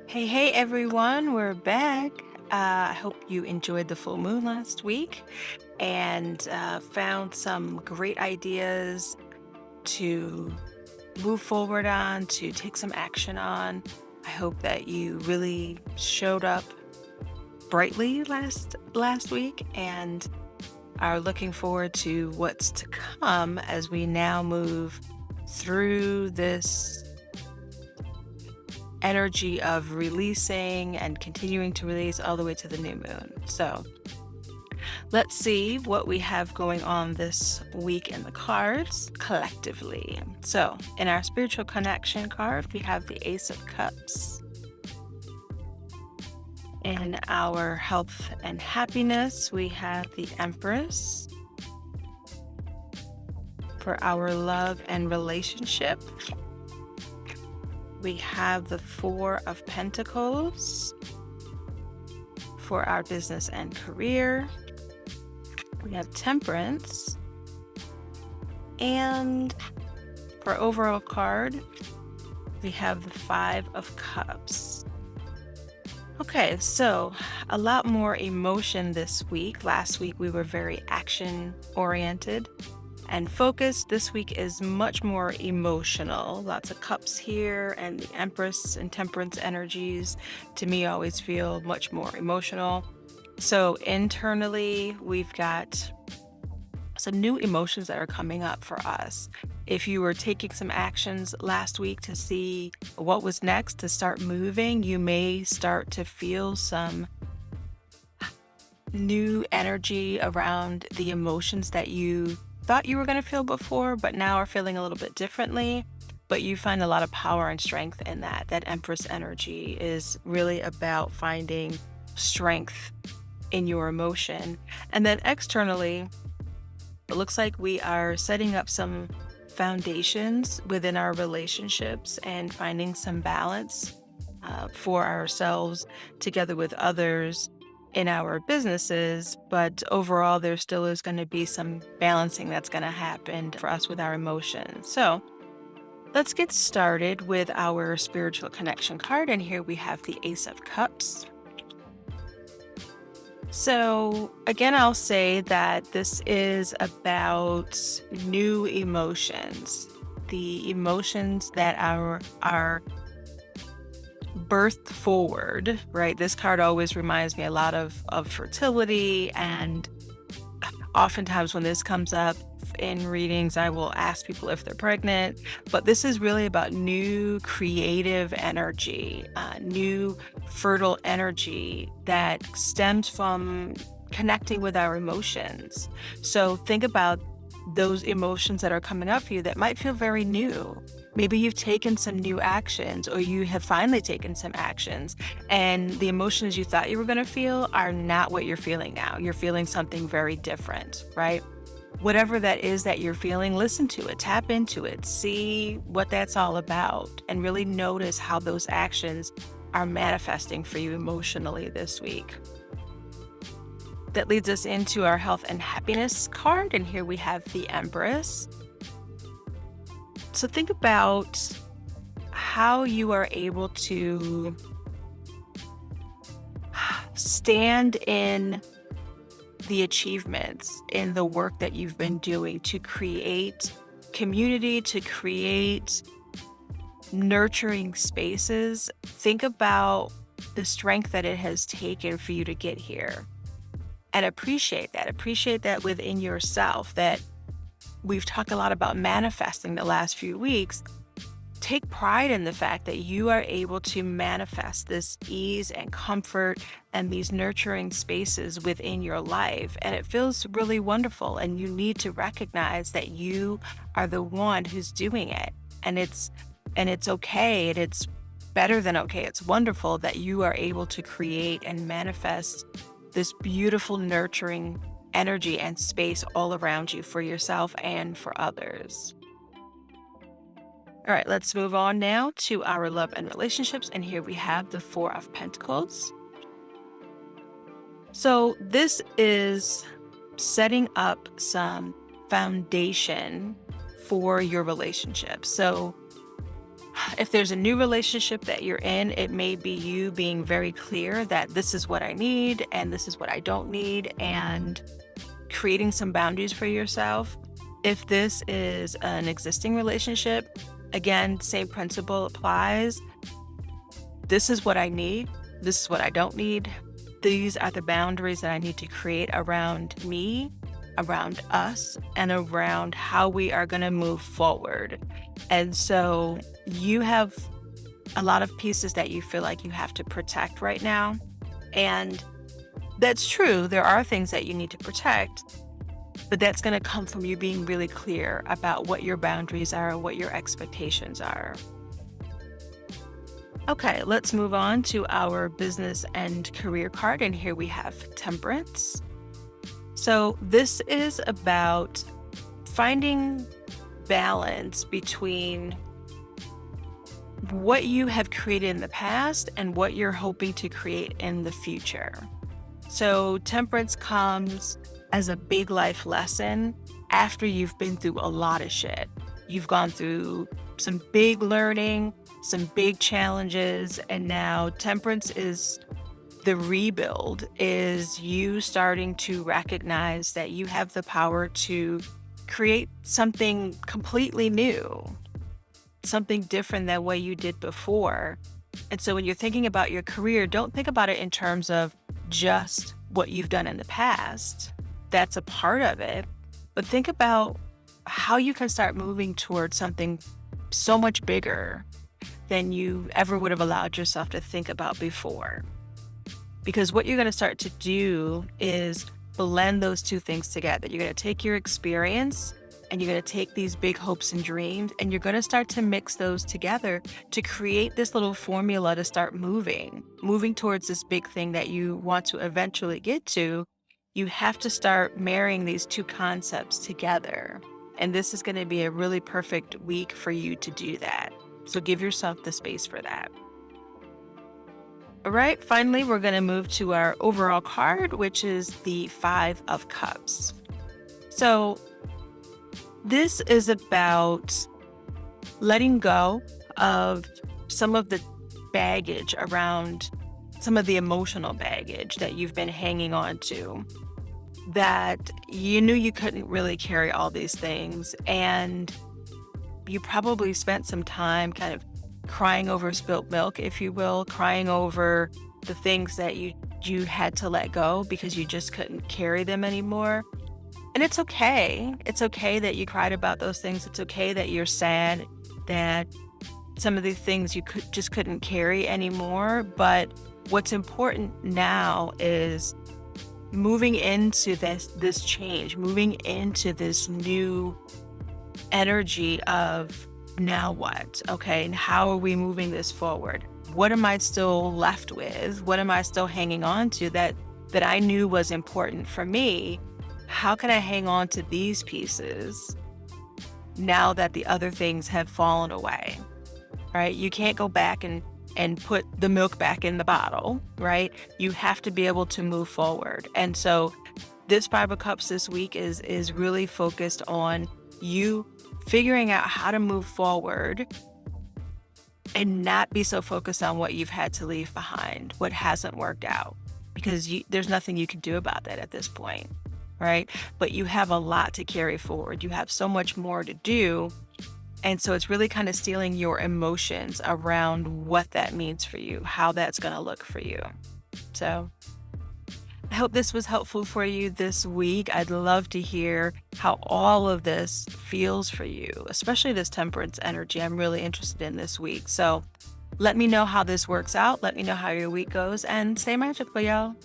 Hey, everyone, we're back. I hope you enjoyed the full moon last week and found some great ideas to move forward on, to take some action on. I hope that you really showed up brightly last week and are looking forward to what's to come as we now move through this energy of releasing and continuing to release all the way to the new moon. So let's see what we have going on this week in the cards collectively. So in our spiritual connection card, we have the Ace of Cups. In our health and happiness, we have the Empress. For our love and relationship, we have the Four of Pentacles. For our business and career, we have Temperance. And for overall card, we have the Five of Cups. Okay, so a lot more emotion this week. Last week we were very action oriented and focused. This week is much more emotional. Lots of cups here, and the Empress and Temperance energies to me always feel much more emotional. So internally, we've got some new emotions that are coming up for us. If you were taking some actions last week to see what was next to start moving, you may start to feel some new energy around the emotions that you thought you were going to feel before, but now are feeling a little bit differently. But you find a lot of power and strength in that. That Empress energy is really about finding strength in your emotion. And then externally, it looks like we are setting up some foundations within our relationships and finding some balance for ourselves together with others in our businesses. But overall, there still is going to be some balancing that's going to happen for us with our emotions. So let's get started with our spiritual connection card. And here we have the Ace of Cups. So, again, I'll say that this is about new emotions, the emotions that are birthed forward, right? This card always reminds me a lot of fertility, and oftentimes when this comes up in readings, I will ask people if they're pregnant, but this is really about new creative energy, new fertile energy that stems from connecting with our emotions. So think about those emotions that are coming up for you that might feel very new. Maybe you've taken some new actions, or you have finally taken some actions, and the emotions you thought you were going to feel are not what you're feeling now. You're feeling something very different, right? Whatever that is that you're feeling, listen to it, tap into it, see what that's all about, and really notice how those actions are manifesting for you emotionally this week. That leads us into our health and happiness card, and here we have the Empress. So think about how you are able to stand in the achievements in the work that you've been doing to create community, to create nurturing spaces. Think about the strength that it has taken for you to get here and appreciate that. Appreciate that within yourself. That we've talked a lot about manifesting the last few weeks. Take pride in the fact that you are able to manifest this ease and comfort and these nurturing spaces within your life. And it feels really wonderful. And you need to recognize that you are the one who's doing it. And it's okay. And it's better than okay. It's wonderful that you are able to create and manifest this beautiful, nurturing energy and space all around you for yourself and for others. All right, let's move on now to our love and relationships. And here we have the Four of Pentacles. So this is setting up some foundation for your relationship. So If there's a new relationship that you're in, it may be you being very clear that this is what I need and this is what I don't need, and creating some boundaries for yourself. If this is an existing relationship, again, same principle applies. This is what I need. This is what I don't need. These are the boundaries that I need to create around me, around us, and around how we are going to move forward. And so you have a lot of pieces that you feel like you have to protect right now. And that's true. There are things that you need to protect, but that's going to come from you being really clear about what your boundaries are, what your expectations are. Okay, let's move on to our business and career card. And here we have Temperance. So this is about finding balance between what you have created in the past and what you're hoping to create in the future. So temperance comes as a big life lesson after you've been through a lot of shit. You've gone through some big learning, some big challenges, and now temperance is the rebuild, is you starting to recognize that you have the power to create something completely new, something different than what you did before. And so when you're thinking about your career, don't think about it in terms of just what you've done in the past. That's a part of it. But think about how you can start moving towards something so much bigger than you ever would have allowed yourself to think about before. Because what you're going to start to do is blend those two things together. You're going to take your experience and you're going to take these big hopes and dreams, and you're going to start to mix those together to create this little formula to start moving towards this big thing that you want to eventually get to. You have to start marrying these two concepts together. And this is going to be a really perfect week for you to do that. So give yourself the space for that. All right, finally, we're going to move to our overall card, which is the Five of Cups. So this is about letting go of some of the baggage around, some of the emotional baggage that you've been hanging on to, that you knew you couldn't really carry all these things. And you probably spent some time kind of crying over spilt milk, if you will, crying over the things that you had to let go because you just couldn't carry them anymore. And it's okay. It's okay that you cried about those things. It's okay that you're sad that some of the things you just couldn't carry anymore. But what's important now is moving into this change, moving into this new energy of now what? Okay, and how are we moving this forward? What am I still left with? What am I still hanging on to that I knew was important for me? How can I hang on to these pieces now that the other things have fallen away? Right? You can't go back and put the milk back in the bottle, right? You have to be able to move forward. And so this Five of Cups this week is really focused on you figuring out how to move forward and not be so focused on what you've had to leave behind, what hasn't worked out, because there's nothing you can do about that at this point, right? But you have a lot to carry forward. You have so much more to do. And so it's really kind of stealing your emotions around what that means for you, how that's going to look for you. So I hope this was helpful for you this week. I'd love to hear how all of this feels for you, especially this temperance energy. I'm really interested in this week. So let me know how this works out. Let me know how your week goes, and stay magical, y'all.